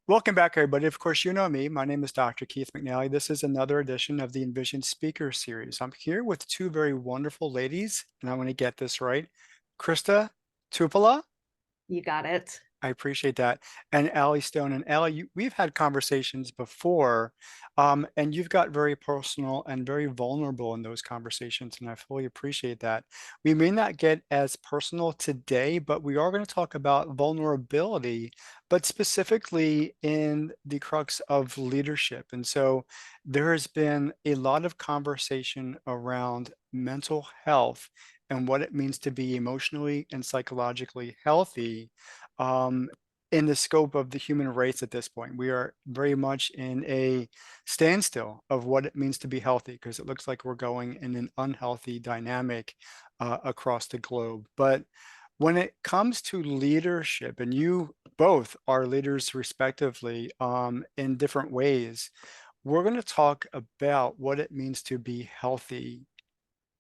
Welcome back, everybody. Of course, you know me. My name is Dr. Keith McNally. This is another edition of the Envision Speaker Series. I'm here with two very wonderful ladies, and I want to get this right. Krista Tupala. You got it. I appreciate that. And Allie Stone. And Allie, we've had conversations before, and you've got very personal and very vulnerable in those conversations, and I fully appreciate that. We may not get as personal today, but we are going to talk about vulnerability, but specifically in the crux of leadership. And so there has been a lot of conversation around mental health and what it means to be emotionally and psychologically healthy um, in the scope of the human race at this point. We are very much in a standstill of what it means to be healthy because it looks like we're going in an unhealthy dynamic across the globe. But when it comes to leadership, and you both are leaders respectively in different ways, we're going to talk about what it means to be healthy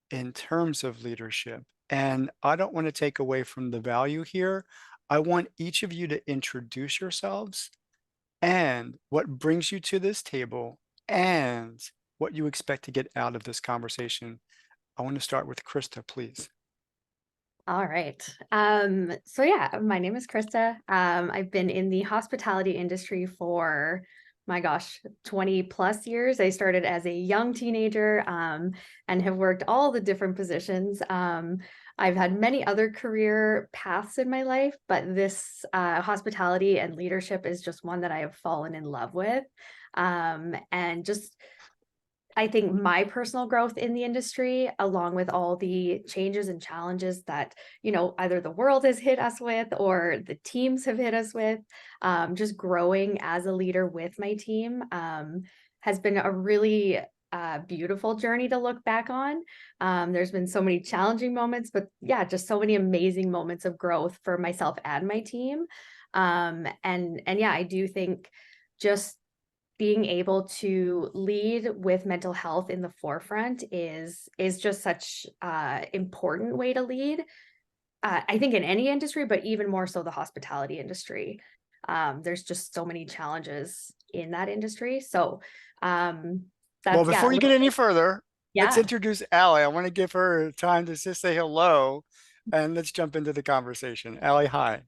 in terms of leadership. And I don't want to take away from the value here. I want each of you to introduce yourselves and what brings you to this table and what you expect to get out of this conversation. I want to start with Krista, please. All right. So yeah, my name is Krista. I've been in the hospitality industry for, my gosh, 20 plus years. I started as a young teenager, and have worked all the different positions. I've had many other career paths in my life, but this hospitality and leadership is just one that I have fallen in love with. And just I think my personal growth in the industry, along with all the changes and challenges that, either the world has hit us with or the teams have hit us with, just growing as a leader with my team, has been a really beautiful journey to look back on. There's been so many challenging moments, but yeah, just so many amazing moments of growth for myself and my team. And yeah, I do think just being able to lead with mental health in the forefront is just such important way to lead. I think in any industry, but even more so the hospitality industry. There's just so many challenges in that industry. So Well, that's yeah, before you get any further, let's yeah. introduce Allie. I want to give her time to just say hello and let's jump into the conversation. Allie, hi.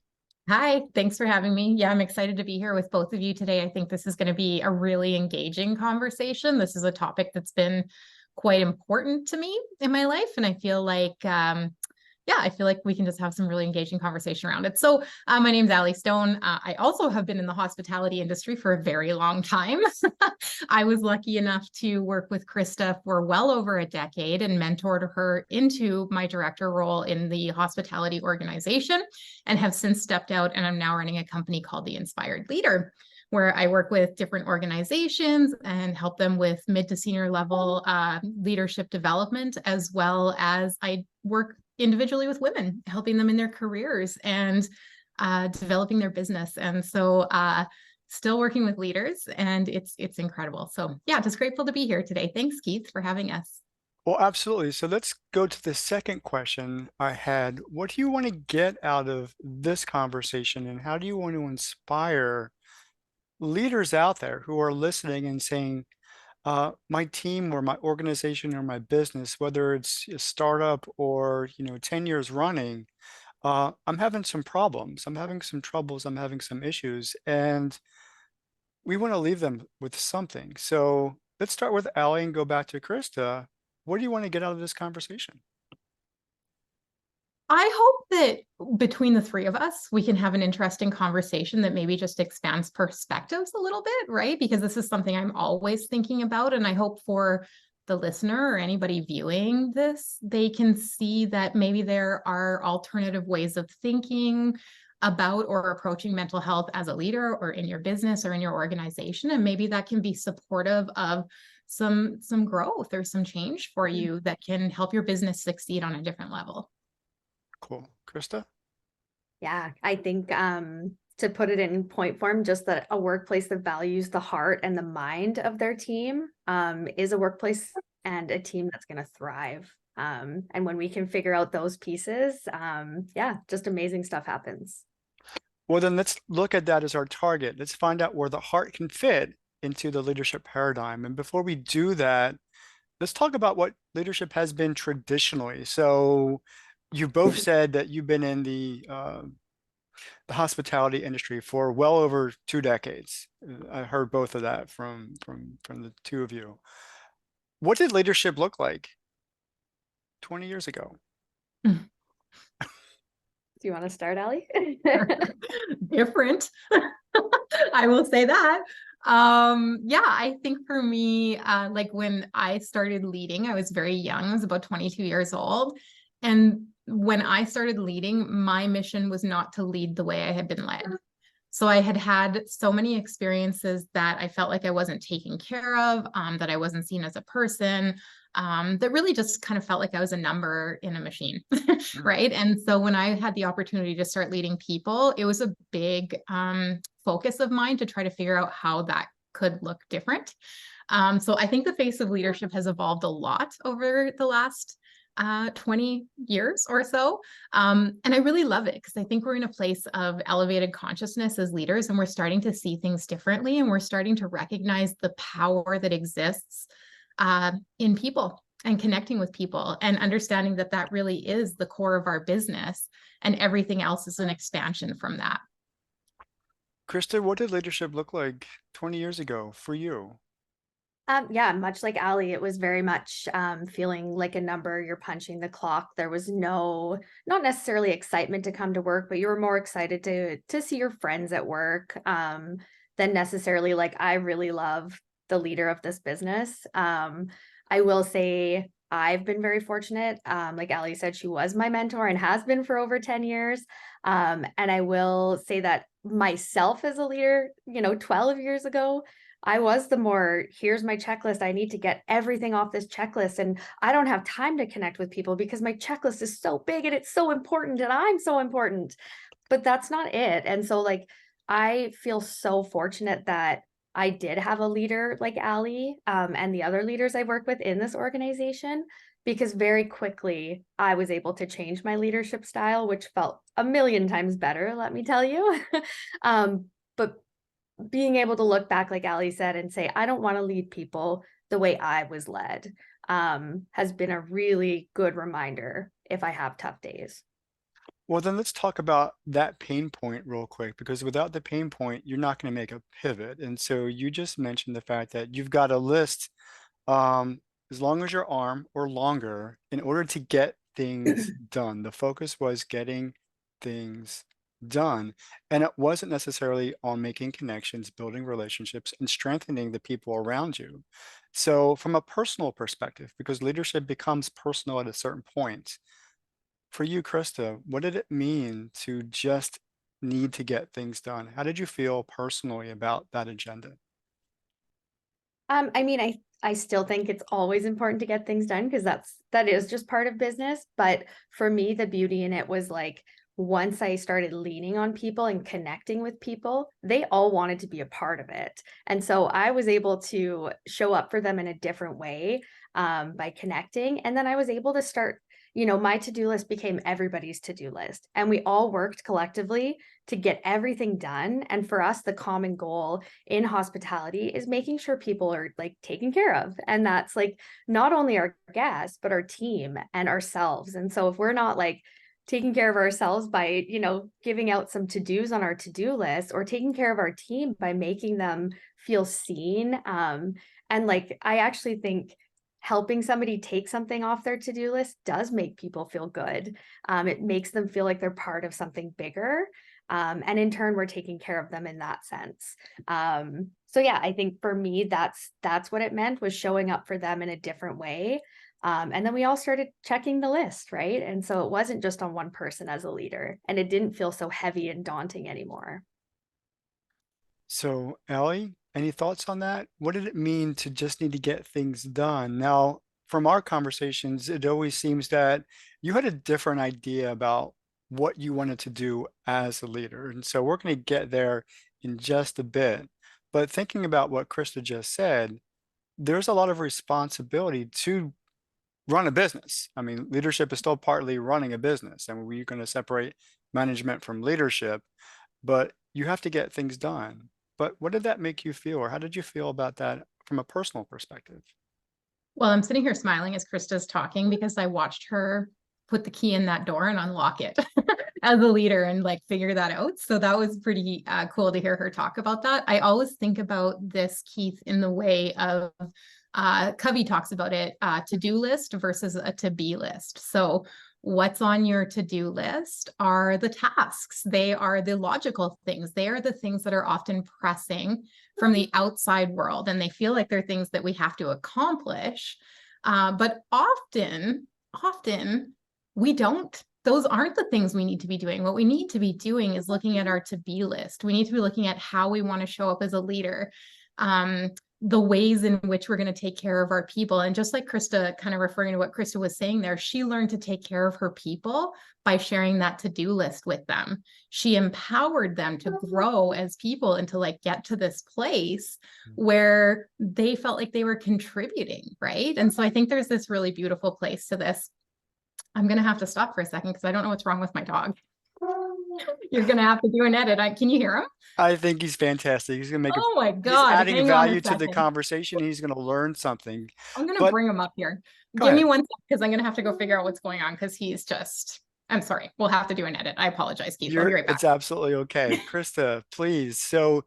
Hi, thanks for having me. Yeah, I'm excited to be here with both of you today. I think this is going to be a really engaging conversation. This is a topic that's been quite important to me in my life, and I feel like yeah, I feel like we can just have some really engaging conversation around it. So, my name's Allie Stone. I also have been in the hospitality industry for a very long time. I was lucky enough to work with Krista for well over a decade and mentored her into my director role in the hospitality organization, and have since stepped out, and I'm now running a company called The Inspired Leader, where I work with different organizations and help them with mid to senior level leadership development, as well as I work individually with women, helping them in their careers and developing their business. And so still working with leaders, and it's incredible. So yeah, just grateful to be here today. Thanks, Keith, for having us. Well, absolutely. So let's go to the second question I had. What do you want to get out of this conversation, and how do you want to inspire leaders out there who are listening and saying, my team or my organization or my business, whether it's a startup or 10 years running, I'm having some problems. I'm having some troubles. I'm having some issues, and we want to leave them with something. So let's start with Allie and go back to Krista. What do you want to get out of this conversation? I hope that between the three of us, we can have an interesting conversation that maybe just expands perspectives a little bit, right? Because this is something I'm always thinking about. And I hope for the listener or anybody viewing this, they can see that maybe there are alternative ways of thinking about or approaching mental health as a leader or in your business or in your organization. And maybe that can be supportive of some growth or some change for you that can help your business succeed on a different level. Cool. Krista? Yeah, I think to put it in point form, just that a workplace that values the heart and the mind of their team is a workplace and a team that's going to thrive. And when we can figure out those pieces, yeah, just amazing stuff happens. Well, then let's look at that as our target. Let's find out where the heart can fit into the leadership paradigm. And before we do that, let's talk about what leadership has been traditionally. So you both said that you've been in the hospitality industry for well over 2 decades. I heard both of that from the two of you. What did leadership look like 20 years ago? Do you want to start, Allie? Different. I will say that. Yeah, I think for me, like when I started leading, I was very young. I was about 22 years old. And when I started leading, my mission was not to lead the way I had been led. So I had had so many experiences that I felt like I wasn't taken care of, that I wasn't seen as a person, that really just kind of felt like I was a number in a machine, Mm. right? And so when I had the opportunity to start leading people, it was a big focus of mine to try to figure out how that could look different. So I think the face of leadership has evolved a lot over the last 20 years or so. And I really love it because I think we're in a place of elevated consciousness as leaders, and we're starting to see things differently, and we're starting to recognize the power that exists in people and connecting with people and understanding that that really is the core of our business, and everything else is an expansion from that. Krista, what did leadership look like 20 years ago for you? Yeah, much like Allie, it was very much feeling like a number. You're punching the clock. There was not necessarily excitement to come to work, but you were more excited to see your friends at work than necessarily like, I really love the leader of this business. I will say I've been very fortunate. Like Allie said, she was my mentor and has been for over 10 years. And I will say that myself as a leader, 12 years ago, I was the more, here's my checklist. I need to get everything off this checklist. And I don't have time to connect with people because my checklist is so big and it's so important and I'm so important. But that's not it. And so, like, I feel so fortunate that I did have a leader like Allie and the other leaders I work with in this organization, because very quickly I was able to change my leadership style, which felt a million times better, let me tell you. But being able to look back, like Ali said, and say, I don't want to lead people the way I was led, has been a really good reminder if I have tough days. Well, then let's talk about that pain point real quick, because without the pain point, you're not going to make a pivot. And so you just mentioned the fact that you've got a list um, as long as your arm or longer in order to get things done. The focus was getting things done. And it wasn't necessarily on making connections, building relationships, and strengthening the people around you. So, from a personal perspective, because leadership becomes personal at a certain point, for you, Krista, what did it mean to just need to get things done? How did you feel personally about that agenda? I mean, I still think it's always important to get things done because that is just part of business. But for me, the beauty in it was like, once I started leaning on people and connecting with people, they all wanted to be a part of it. And so I was able to show up for them in a different way by connecting. And then I was able to start, my to-do list became everybody's to-do list. And we all worked collectively to get everything done. And for us, the common goal in hospitality is making sure people are like taken care of. And that's like not only our guests, but our team and ourselves. And so if we're not like taking care of ourselves by, giving out some to-dos on our to-do list, or taking care of our team by making them feel seen. And like, I actually think helping somebody take something off their to-do list does make people feel good. It makes them feel like they're part of something bigger. And in turn, we're taking care of them in that sense. So yeah, I think for me, that's what it meant, was showing up for them in a different way. And then we all started checking the list, right? And so it wasn't just on one person as a leader, and it didn't feel so heavy and daunting anymore. So, Ellie, any thoughts on that? What did it mean to just need to get things done? Now, from our conversations, it always seems that you had a different idea about what you wanted to do as a leader. And so we're going to get there in just a bit. But thinking about what Krista just said, there's a lot of responsibility to run a business. I mean, leadership is still partly running a business, and we're going to separate management from leadership. but you have to get things done. But what did that make you feel, or how did you feel about that from a personal perspective? Well, I'm sitting here smiling as Krista's talking because I watched her put the key in that door and unlock it as a leader and like figure that out. So that was pretty cool to hear her talk about that. I always think about this, Keith, in the way of Covey talks about it, to-do list versus a to-be list. So what's on your to-do list are the tasks. They are the logical things. They are the things that are often pressing from the outside world, and they feel like they're things that we have to accomplish. But often we don't. Those aren't the things we need to be doing. What we need to be doing is looking at our to-be list. We need to be looking at how we want to show up as a leader. The ways in which we're going to take care of our people. And just like Krista, kind of referring to what Krista was saying there, she learned to take care of her people by sharing that to-do list with them. She empowered them to grow as people and to like get to this place where they felt like they were contributing, right? And so I think there's this really beautiful place to this. I'm going to have to stop for a second because I don't know what's wrong with my dog. You're going to have to do an edit. Can you hear him? I think he's fantastic. He's gonna make Oh my he's God. adding Hang on a value to the second. conversation. He's gonna learn something. I'm going to But bring him up here. go Give me ahead. one second because I'm going to have to go figure out what's going on because he's just, I'm sorry. We'll have to do an edit. I apologize, Keith. I'll be right back. It's absolutely okay. Krista, please. So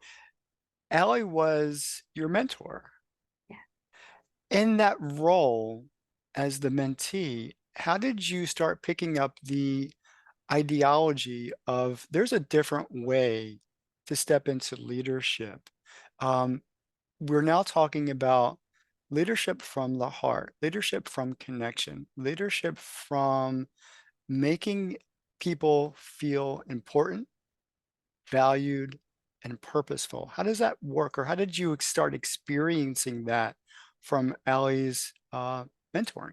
Allie was your mentor. Yeah. In that role as the mentee, how did you start picking up the ideology of there's a different way to step into leadership? Um, we're now talking about leadership from the heart, leadership from connection, leadership from making people feel important, valued, and purposeful. How does that work? Or how did you start experiencing that from Allie's mentoring?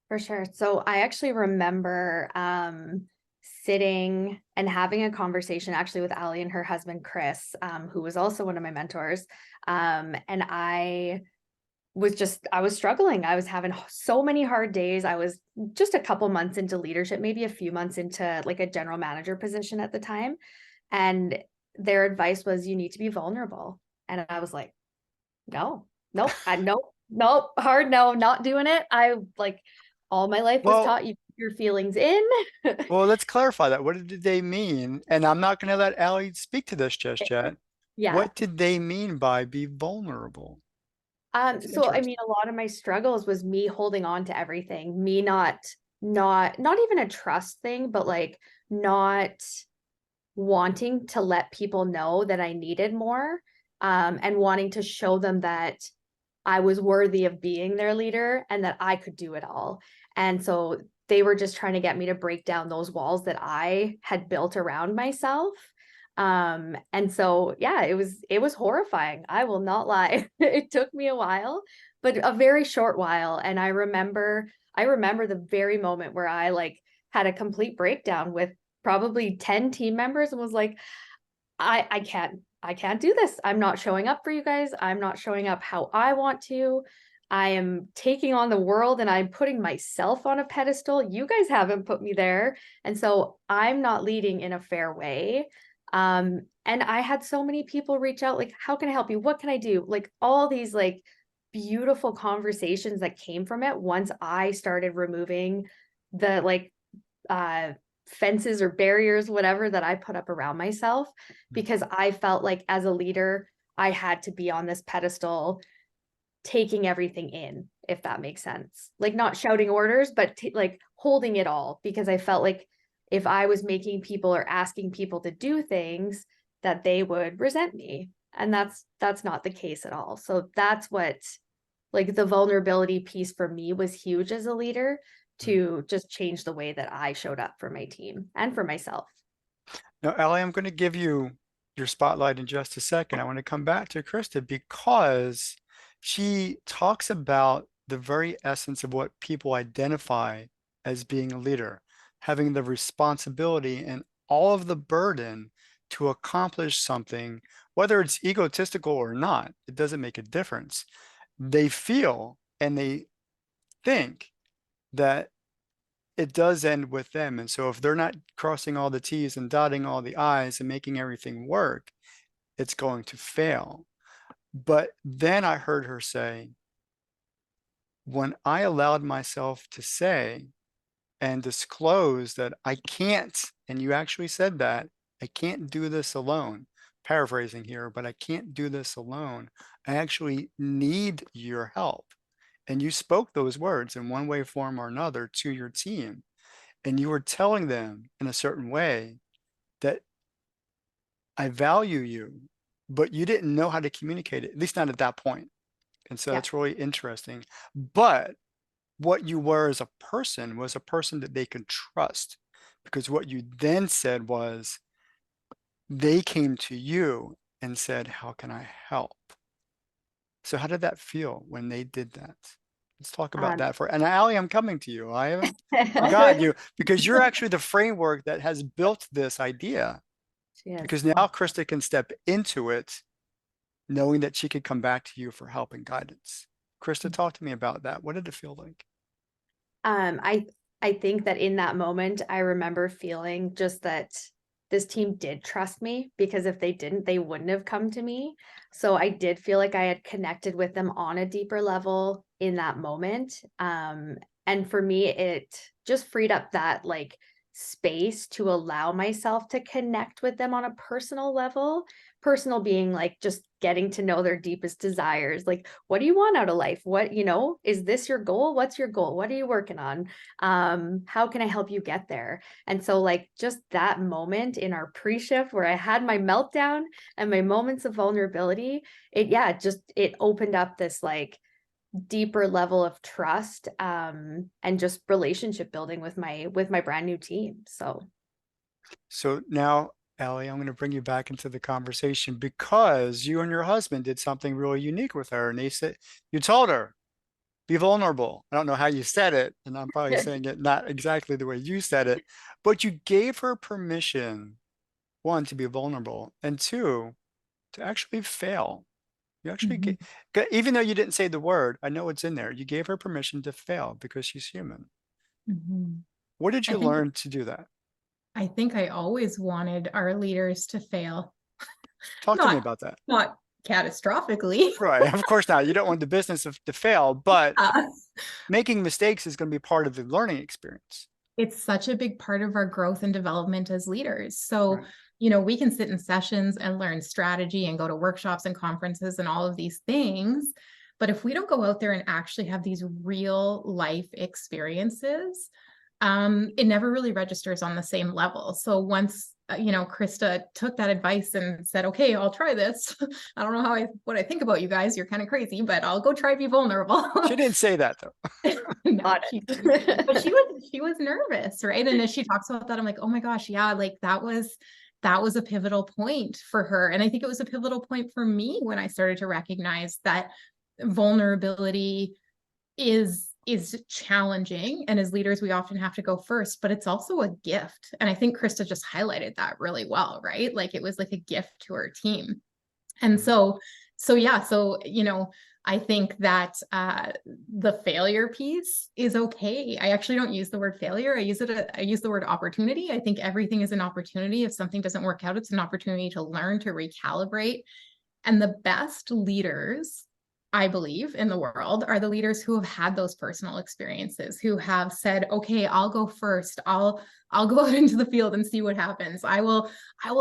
For sure. So I actually remember sitting and having a conversation actually with Ali and her husband, Chris, who was also one of my mentors. And I was struggling. I was having so many hard days. I was just a couple months into leadership, maybe a few months into like a general manager position at the time. And their advice was, you need to be vulnerable. And I was like, no, nope, nope, hard no, not doing it. I like all my life was Well, taught you put your feelings in. well, let's clarify that. What did they mean? And I'm not going to let Allie speak to this just yet. Yeah. What did they mean by be vulnerable? It's So I interesting. mean, a lot of my struggles was me holding on to everything, me not even a trust thing, but like not wanting to let people know that I needed more, and wanting to show them that I was worthy of being their leader and that I could do it all. And so they were just trying to get me to break down those walls that I had built around myself. And so yeah, it was horrifying. I will not lie. It took me a while, but a very short while. And I remember the very moment where I like had a complete breakdown with probably 10 team members and was like, I can't do this. I'm not showing up for you guys. I'm not showing up how I want to. I am taking on the world and I'm putting myself on a pedestal. You guys haven't put me there. And so I'm not leading in a fair way. And I had so many people reach out, like, how can I help you? What can I do? Like all these like beautiful conversations that came from it once I started removing the like uh fences or barriers, whatever that I put up around myself, because I felt like as a leader, I had to be on this pedestal, taking everything in, if that makes sense. Like not shouting orders, but like holding it all, because I felt like if I was making people or asking people to do things, that they would resent me. And that's not the case at all. So that's what like the vulnerability piece for me was huge as a leader, to just change the way that I showed up for my team and for myself. Now, Ellie, I'm going to give you your spotlight in just a second. I want to come back to Krista because she talks about the very essence of what people identify as being a leader, having the responsibility and all of the burden to accomplish something, whether it's egotistical or not, it doesn't make a difference. They feel and they think that it does end with them. And so if they're not crossing all the T's and dotting all the I's and making everything work, it's going to fail. But then I heard her say, when I allowed myself to say and disclose that I can't, and you actually said that, I can't do this alone, paraphrasing here, but I can't do this alone. I actually need your help. And you spoke those words in one way, form, or another to your team. And you were telling them in a certain way that I value you, but you didn't know how to communicate it, at least not at that point. And so Yeah. that's really interesting. But what you were as a person was a person that they could trust, because what you then said was they came to you and said, how can I help? So how did that feel when they did that? Let's talk about Um, that and Allie, I'm coming to you. I haven't forgotten you, because you're actually the framework that has built this idea, Yes. because now Krista can step into it knowing that she could come back to you for help and guidance. Krista, talk to me about that. What did it feel like? Um, I I think that in that moment, I remember feeling just that this team did trust me, because if they didn't, they wouldn't have come to me. So I did feel like I had connected with them on a deeper level in that moment. And for me, it just freed up that like space to allow myself to connect with them on a personal level. Personal being like just getting to know their deepest desires. Like, what do you want out of life? What, is this your goal? What's your goal? What are you working on? How can I help you get there? And so like just that moment in our pre-shift where I had my meltdown and my moments of vulnerability, it opened up this like deeper level of trust, and just relationship building with my brand new team. So now, Allie, I'm going to bring you back into the conversation, because you and your husband did something really unique with her. And they said, you told her, be vulnerable. I don't know how you said it, and I'm probably saying it not exactly the way you said it, but you gave her permission, one, to be vulnerable, and two, to actually fail. You actually Mhm. even though you didn't say the word, I know it's in there. You gave her permission to fail because she's human. Mhm. What did I you think learn to do that? I think I always wanted our leaders to fail. Talk to me Not about that. not catastrophically. Right. Of course not. You don't want the business to fail, but Uh, making mistakes is going to be part of the learning experience. it's such a big part of our growth and development as leaders. So, Right. we can sit in sessions and learn strategy and go to workshops and conferences and all of these things. But if we don't go out there and actually have these real life experiences, it never really registers on the same level. So once Krista took that advice and said, "Okay, I'll try this." I don't know what I think about you guys. You're kind of crazy, but I'll go try be vulnerable. She didn't say that though. No, Got she didn't. it. But she was nervous, right? And as she talks about that, I'm like, oh my gosh, yeah, like that was a pivotal point for her. And I think it was a pivotal point for me when I started to recognize that vulnerability is challenging, and as leaders we often have to go first, but it's also a gift. And I think Krista just highlighted that really well, right? Like it was like a gift to her team. And Mhm. so yeah, so I think that the failure piece is okay. I actually don't use the word failure. I use the word opportunity. I think everything is an opportunity. If something doesn't work out, it's an opportunity to learn, to recalibrate. And the best leaders, I believe, in the world are the leaders who have had those personal experiences, who have said, okay, I'll go first. I'll go out into the field and see what happens. I will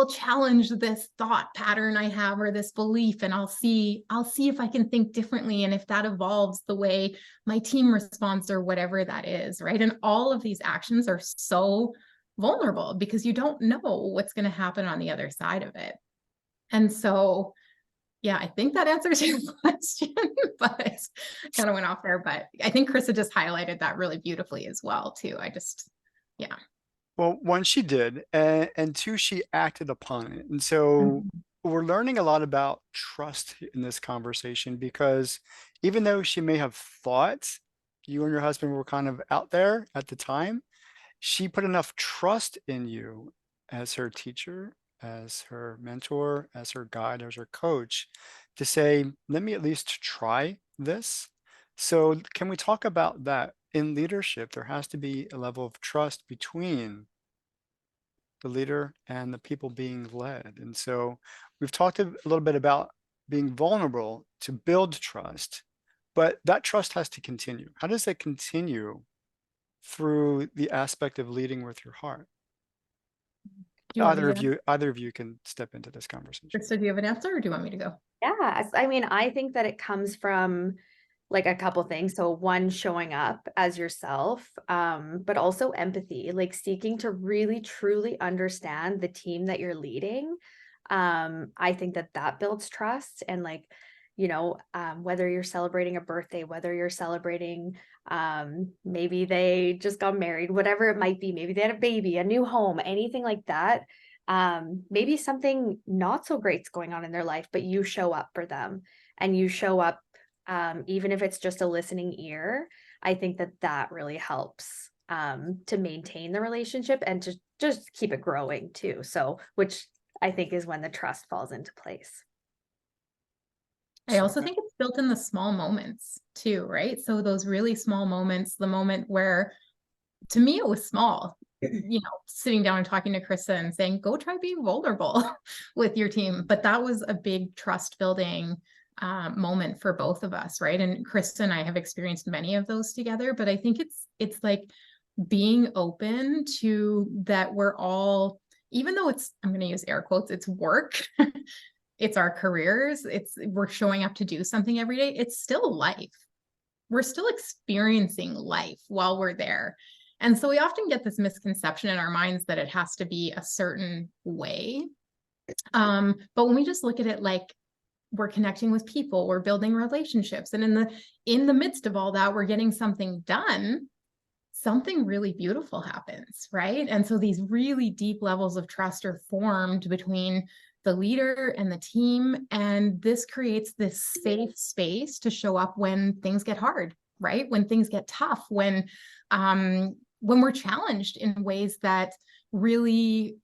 challenge this thought pattern I have or this belief, and I'll see if I can think differently and if that evolves the way my team responds or whatever that is, right? And all of these actions are so vulnerable because you don't know what's going to happen on the other side of it. And so yeah, I think that answers your question, but kind of went off there. But I think Krista just highlighted that really beautifully as well, too. Yeah. Well, one, she did, and two, she acted upon it. And so Mhm. we're learning a lot about trust in this conversation, because even though she may have thought you and your husband were kind of out there at the time, she put enough trust in you as her teacher, as her mentor, as her guide, as her coach, to say, let me at least try this. So can we talk about that? in leadership, there has to be a level of trust between the leader and the people being led. And so we've talked a little bit about being vulnerable to build trust, but that trust has to continue. How does that continue through the aspect of leading with your heart? Do you want me to, Either of you can step into this conversation. Krista, do you have an answer or do you want me to go? Yeah, I mean, I think that it comes from like a couple things. So one, showing up as yourself, but also empathy, like seeking to really truly understand the team that you're leading. I think that that builds trust. And like, whether you're celebrating a birthday, whether you're celebrating, maybe they just got married, whatever it might be, maybe they had a baby, a new home, anything like that. Maybe something not so great's going on in their life, but you show up for them and you show up, even if it's just a listening ear. I think that that really helps to maintain the relationship and to just keep it growing too. So, which I think is when the trust falls into place. I So also think it's built in the small moments too, right? So those really small moments, the moment where, to me, it was small, sitting down and talking to Krista and saying, go try being vulnerable with your team. But that was a big trust building moment for both of us, right? And Krista and I have experienced many of those together, but I think it's like being open to that we're all, even though I'm going to use air quotes, it's work, it's our careers, we're showing up to do something every day. It's still life. We're still experiencing life while we're there. And so we often get this misconception in our minds that it has to be a certain way. But when we just look at it like we're connecting with people, we're building relationships, and in the midst of all that, we're getting something done, something really beautiful happens, right? And so these really deep levels of trust are formed between the leader and the team, and this creates this safe space to show up when things get hard, right? When things get tough, when we're challenged in ways that really,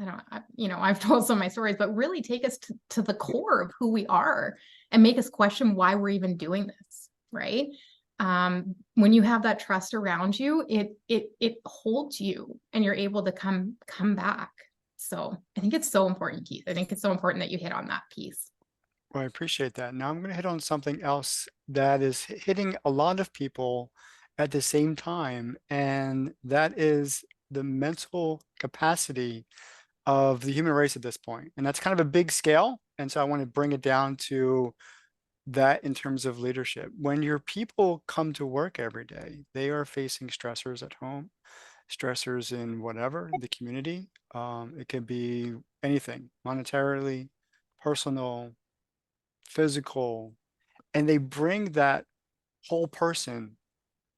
I've told some of my stories, but really take us to the core of who we are and make us question why we're even doing this, right? When you have that trust around you, it holds you and you're able to come back. So I think it's so important, Keith. I think it's so important that you hit on that piece. Well, I appreciate that. Now I'm going to hit on something else that is hitting a lot of people at the same time, and that is the mental capacity of the human race at this point. And that's kind of a big scale. And so I want to bring it down to that in terms of leadership. When your people come to work every day, they are facing stressors at home, stressors in whatever, the community. It could be anything, monetarily, personal, physical, and they bring that whole person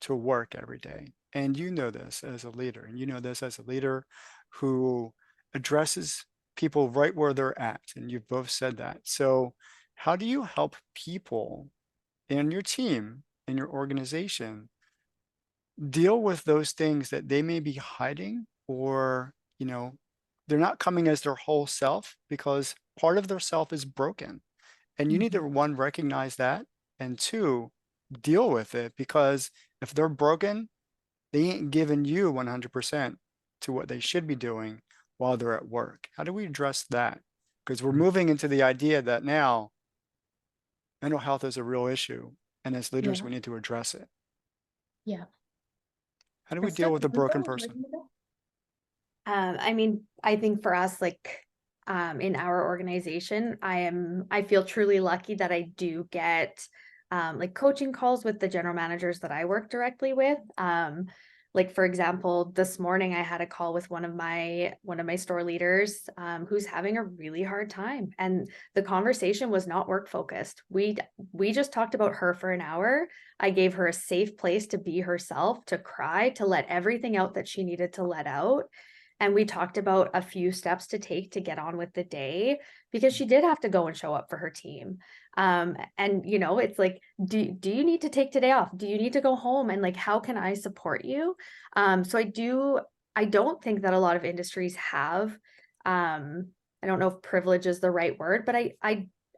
to work every day. And you know this as a leader, and you know this as a leader who addresses people right where they're at. And you've both said that. So, how do you help people in your team, in your organization, deal with those things that they may be hiding, or, they're not coming as their whole self because part of their self is broken? And you need to, one, recognize that, and two, deal with it, because if they're broken, they ain't giving you 100% to what they should be doing while they're at work. How do we address that? Because we're moving into the idea that now mental health is a real issue, and as leaders, Yeah. we need to address it. Yeah. How do we deal with a broken person? I mean, I think for us, like, in our organization, I feel truly lucky that I do get, like coaching calls with the general managers that I work directly with. Like for example, this morning I had a call with one of my store leaders, who's having a really hard time, and the conversation was not work focused. We just talked about her for an hour. I gave her a safe place to be herself, to cry, to let everything out that she needed to let out. And we talked about a few steps to take to get on with the day, because she did have to go and show up for her team. And it's like, do you need to take today off? Do you need to go home? And like, how can I support you? So I don't think that a lot of industries have, I don't know if privilege is the right word, but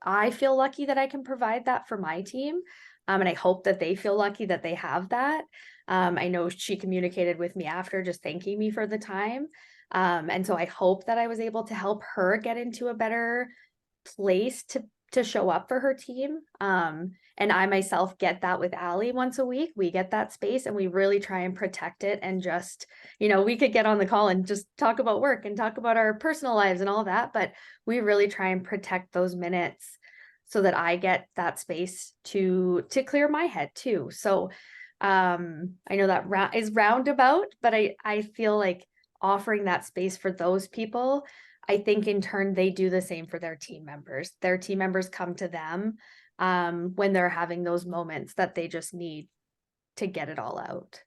I feel lucky that I can provide that for my team. And I hope that they feel lucky that they have that. I know she communicated with me after just thanking me for the time. And so I hope that I was able to help her get into a better place to show up for her team. And I myself get that with Allie once a week. We get that space and we really try and protect it and just, we could get on the call and just talk about work and talk about our personal lives and all that, but we really try and protect those minutes so that I get that space to clear my head too. So I know that is roundabout, but I feel like offering that space for those people, I think in turn they do the same for their team members. Their team members come to them when they're having those moments that they just need to get it all out.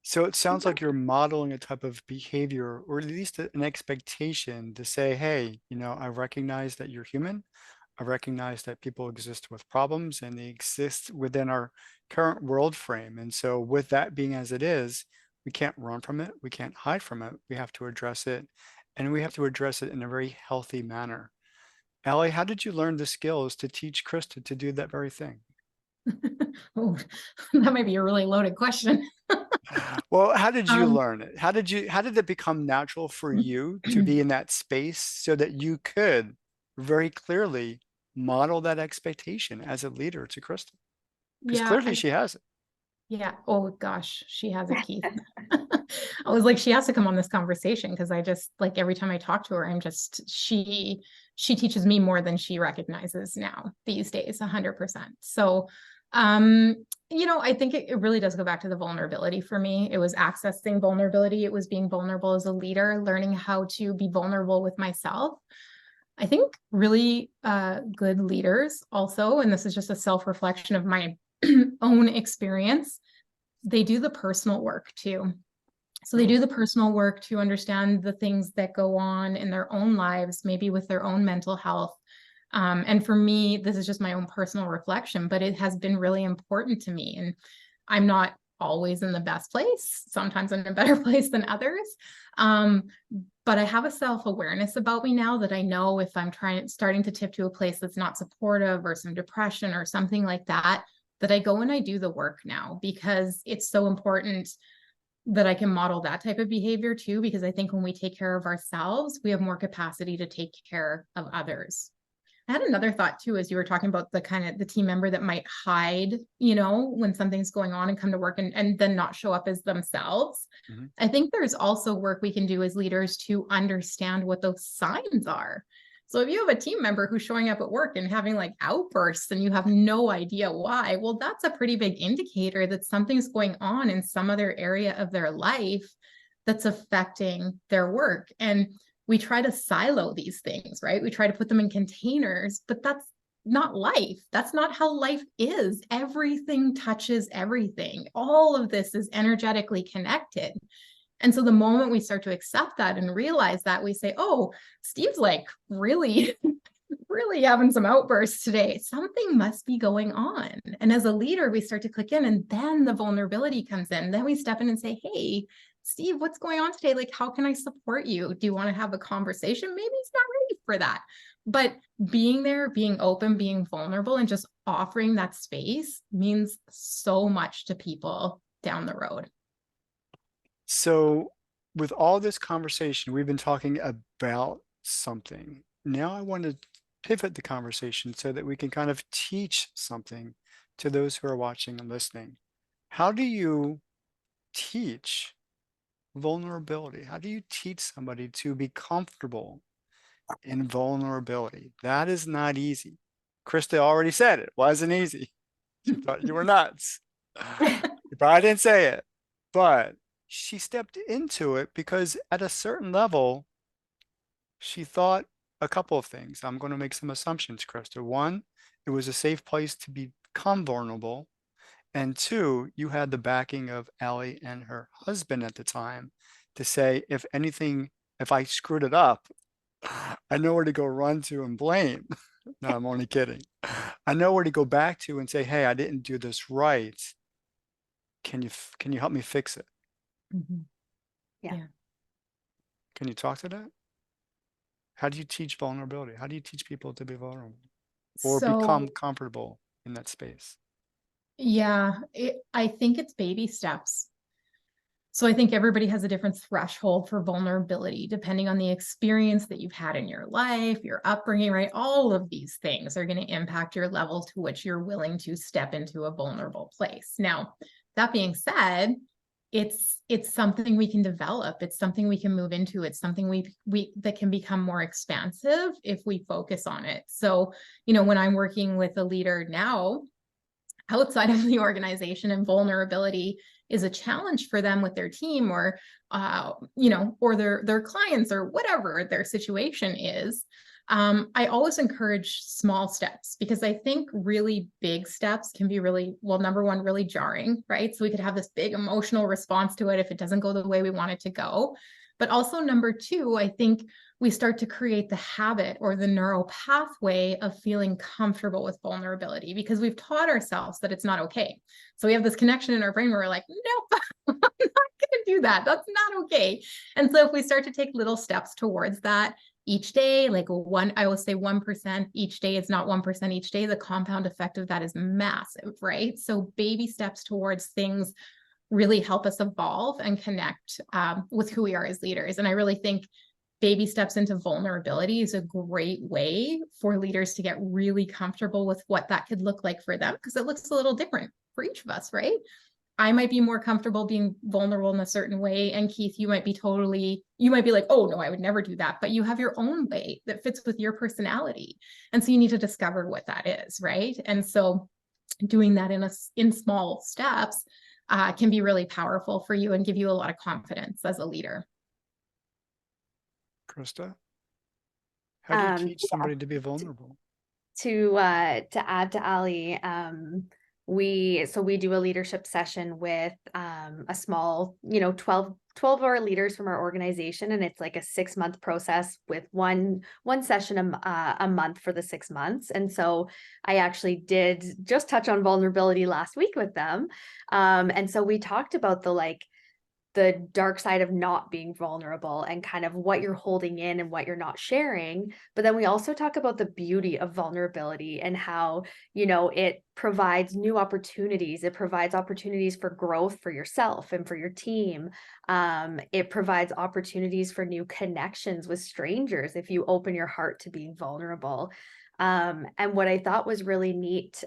So it sounds like you're modeling a type of behavior, or at least an expectation to say, hey, I recognize that you're human. I recognize that people exist with problems and they exist within our current world frame. And so with that being as it is, we can't run from it. We can't hide from it. We have to address it. And we have to address it in a very healthy manner. Allie, how did you learn the skills to teach Krista to do that very thing? Oh, that might be a really loaded question. Well, how did you Um, learn it? How did it become natural for you to be in that space so that you could very clearly model that expectation as a leader to Krista? Because yeah, clearly she has it. yeah. Oh gosh, she has it, Keith. I was like, she has to come on this conversation because I just like every time I talk to her, she teaches me more than she recognizes now these days, 100%. So, I think it really does go back to the vulnerability for me. It was accessing vulnerability. It was being vulnerable as a leader, learning how to be vulnerable with myself. I think really good leaders also, and this is just a self-reflection of my own experience, they do the personal work too. So they do the personal work to understand the things that go on in their own lives, maybe with their own mental health. And for me, this is just my own personal reflection, but it has been really important to me. And I'm not always in the best place. Sometimes I'm in a better place than others. But I have a self-awareness about me now that I know if I'm starting to tip to a place that's not supportive or some depression or something like that, that I go and I do the work now because it's so important that I can model that type of behavior too, because I think when we take care of ourselves, we have more capacity to take care of others. I had another thought too, as you were talking about the team member that might hide, when something's going on and come to work and then not show up as themselves. Mhm. I think there's also work we can do as leaders to understand what those signs are. So if you have a team member who's showing up at work and having like outbursts and you have no idea why, well, that's a pretty big indicator that something's going on in some other area of their life that's affecting their work. And we try to silo these things, right? We try to put them in containers, but that's not life. That's not how life is. Everything touches everything. All of this is energetically connected. And so the moment we start to accept that and realize that, we say, oh, Steve's like really, really having some outbursts today. Something must be going on. And as a leader, we start to click in, and then the vulnerability comes in. Then we step in and say, hey, Steve, what's going on today? Like, how can I support you? Do you want to have a conversation? Maybe he's not ready for that. But being there, being open, being vulnerable, and just offering that space means so much to people down the road. So with all this conversation, we've been talking about something. Now I want to pivot the conversation so that we can kind of teach something to those who are watching and listening. How do you teach vulnerability? How do you teach somebody to be comfortable in vulnerability? That is not easy. Krista already said it wasn't easy. She thought you were nuts. You probably didn't say it, but she stepped into it because at a certain level, she thought a couple of things. I'm going to make some assumptions, Krista. One, it was a safe place to become vulnerable. And two, you had the backing of Allie and her husband at the time to say, if anything, if I screwed it up, I know where to go run to and blame. No, I'm only kidding. I know where to go back to and say, hey, I didn't do this right. Can you help me fix it? Mhm. Yeah. Yeah. Can you talk to that? How do you teach vulnerability? How do you teach people to be vulnerable or become So comfortable in that space? yeah, I think it's baby steps. So I think everybody has a different threshold for vulnerability, depending on the experience that you've had in your life, your upbringing, right? All of these things are going to impact your level to which you're willing to step into a vulnerable place. Now, that being said, it's something we can develop. It's something we can move into. It's something we that can become more expansive if we focus on it. So, when I'm working with a leader now, outside of the organization, and vulnerability is a challenge for them with their team, or or their clients, or whatever their situation is, I always encourage small steps, because I think really big steps can be really, well, number one, really jarring, right? So we could have this big emotional response to it if it doesn't go the way we want it to go. But also, number two, I think we start to create the habit or the neural pathway of feeling comfortable with vulnerability, because we've taught ourselves that it's not okay. So we have this connection in our brain where we're like, nope, I'm not going to do that. That's not okay. And so if we start to take little steps towards that each day, like I will say 1% each day, it's not 1% each day, the compound effect of that is massive, right? So baby steps towards things really help us evolve and connect with who we are as leaders. And I really think baby steps into vulnerability is a great way for leaders to get really comfortable with what that could look like for them, because it looks a little different for each of us, right? I might be more comfortable being vulnerable in a certain way. And Keith, you might be like, oh no, I would never do that. But you have your own way that fits with your personality. And so you need to discover what that is, right? And so doing that in small steps can be really powerful for you and give you a lot of confidence as a leader. Krista, how do you Um, teach somebody to be vulnerable? to add to Ali, we do a leadership session with a small, 12 of our leaders from our organization, and it's like a 6-month process with one session a month for the 6 months. And so I actually did just touch on vulnerability last week with them. And so we talked about the dark side of not being vulnerable and kind of what you're holding in and what you're not sharing. But then we also talk about the beauty of vulnerability and how, it provides new opportunities. It provides opportunities for growth for yourself and for your team. It provides opportunities for new connections with strangers if you open your heart to being vulnerable. And what I thought was really neat,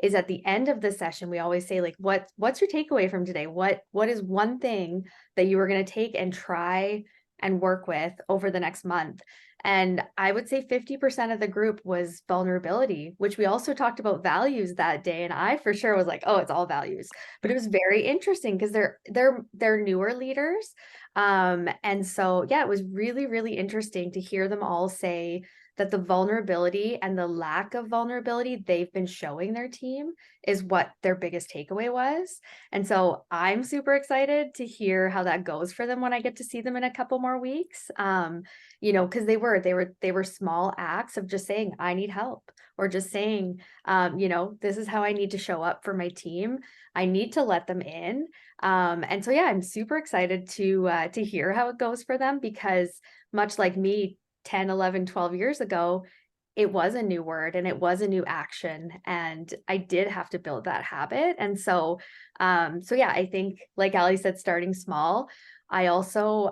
is at the end of the session, we always say, like, what's your takeaway from today? What is one thing that you are going to take and try and work with over the next month? And I would say 50% of the group was vulnerability, which we also talked about values that day. And I for sure was like, oh, it's all values. But it was very interesting because they're newer leaders. And so yeah, it was really, really interesting to hear them all say that the vulnerability and the lack of vulnerability they've been showing their team is what their biggest takeaway was. And so I'm super excited to hear how that goes for them when I get to see them in a couple more weeks. Because they were small acts of just saying, I need help, or just saying, this is how I need to show up for my team. I need to let them in. And so yeah, I'm super excited to hear how it goes for them, because much like me, 10, 11, 12 years ago, it was a new word and it was a new action. And I did have to build that habit. And so yeah, I think, like Ali said, starting small. I also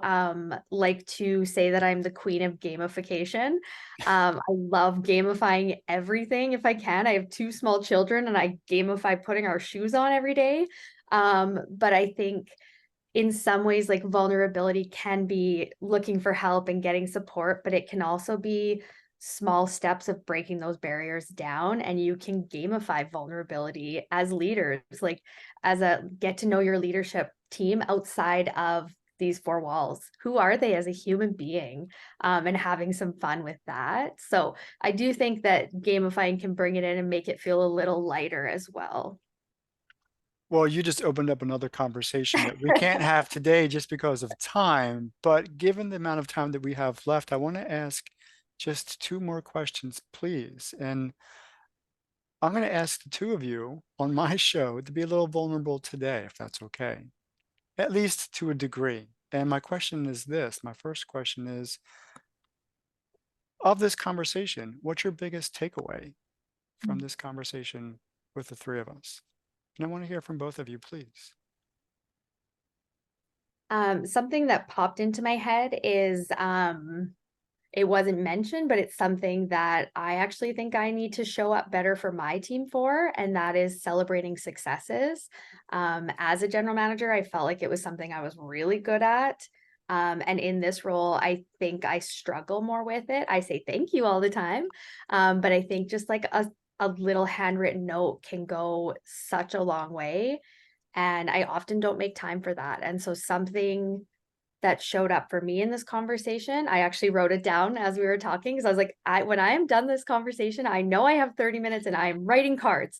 like to say that I'm the queen of gamification. I love gamifying everything if I can. I have 2 small children and I gamify putting our shoes on every day. But I think in some ways, like, vulnerability can be looking for help and getting support, but it can also be small steps of breaking those barriers down. And you can gamify vulnerability as leaders, like as a get to know your leadership team outside of these 4 walls. Who are they as a human being? And having some fun with that. So I do think that gamifying can bring it in and make it feel a little lighter as well. Well, you just opened up another conversation that we can't have today just because of time. But given the amount of time that we have left, I want to ask just 2 more questions, please. And I'm going to ask the 2 of you on my show to be a little vulnerable today, if that's okay, at least to a degree. And my question is this. My first question is, of this conversation, what's your biggest takeaway from this conversation with the three of us? And I want to hear from both of you, please. Something that popped into my head is it wasn't mentioned, but it's something that I actually think I need to show up better for my team for, and that is celebrating successes. As a general manager, I felt like it was something I was really good at. And in this role, I think I struggle more with it. I say thank you all the time. But I think just like a little handwritten note can go such a long way. And I often don't make time for that. And so something that showed up for me in this conversation, I actually wrote it down as we were talking because I was like, when I am done this conversation, I know I have 30 minutes and I'm writing cards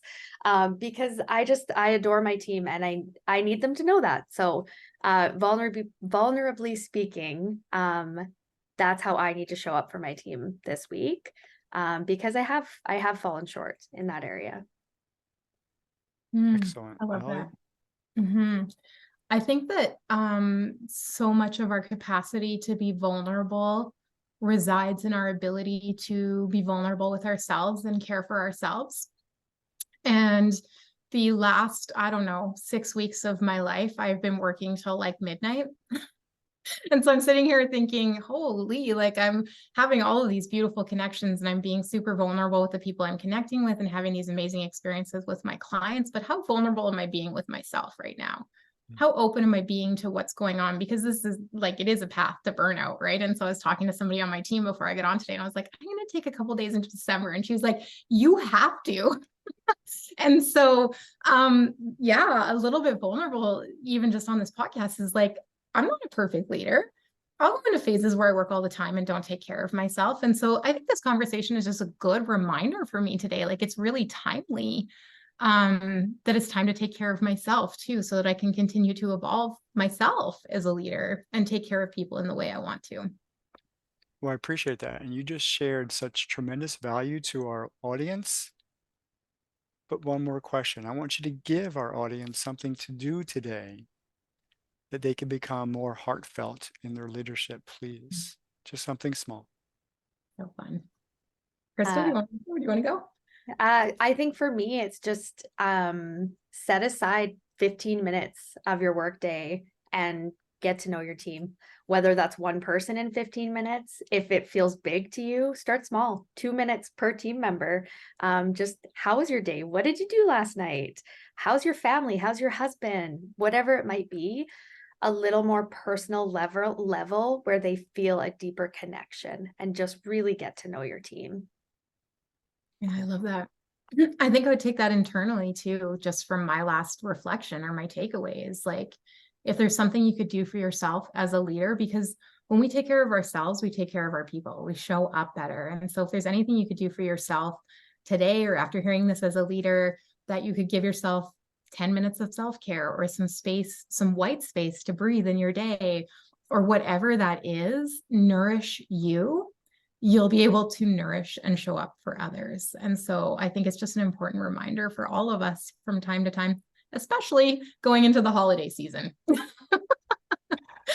because I adore my team and I need them to know that. So vulnerably speaking, that's how I need to show up for my team this week because I have fallen short in that area. Excellent. I love Ellie? that. I think that so much of our capacity to be vulnerable resides in our ability to be vulnerable with ourselves and care for ourselves. And the last, I don't know, 6 weeks of my life, I've been working till like midnight. And so I'm sitting here thinking, holy, like I'm having all of these beautiful connections and I'm being super vulnerable with the people I'm connecting with and having these amazing experiences with my clients. But how vulnerable am I being with myself right now? How open am I being to what's going on? Because this is like, it is a path to burnout, right? And so I was talking to somebody on my team before I got on today and I was like, I'm going to take a couple days into December. And she was like, you have to. And so, yeah, a little bit vulnerable, even just on this podcast is like, I'm not a perfect leader. I'll go into phases where I work all the time and don't take care of myself. And so I think this conversation is just a good reminder for me today. Like it's really timely that it's time to take care of myself too, so that I can continue to evolve myself as a leader and take care of people in the way I want to. Well, I appreciate that. And you just shared such tremendous value to our audience. But one more question. I want you to give our audience something to do today that they can become more heartfelt in their leadership, please. Just something small. So fun. Krista, do you want to go? I think for me, it's just set aside 15 minutes of your workday and get to know your team, whether that's one person in 15 minutes. If it feels big to you, start small, 2 minutes per team member. Just how was your day? What did you do last night? How's your family? How's your husband? Whatever it might be, a little more personal level where they feel a deeper connection and just really get to know your team. Yeah, I love that. I think I would take that internally too, just from my last reflection or my takeaway is like, if there's something you could do for yourself as a leader, because when we take care of ourselves, we take care of our people, we show up better. And so if there's anything you could do for yourself today, or after hearing this as a leader, that you could give yourself 10 minutes of self-care or some space, some white space to breathe in your day, or whatever that is, nourish you, you'll be able to nourish and show up for others. And so I think it's just an important reminder for all of us from time to time, especially going into the holiday season.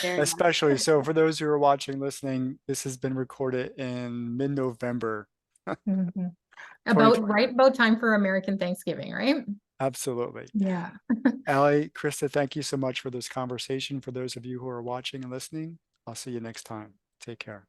Especially so for those who are watching, listening, this has been recorded in mid-November. About time for American Thanksgiving, right? Absolutely. Yeah. Allie, Krista, thank you so much for this conversation. For those of you who are watching and listening, I'll see you next time. Take care.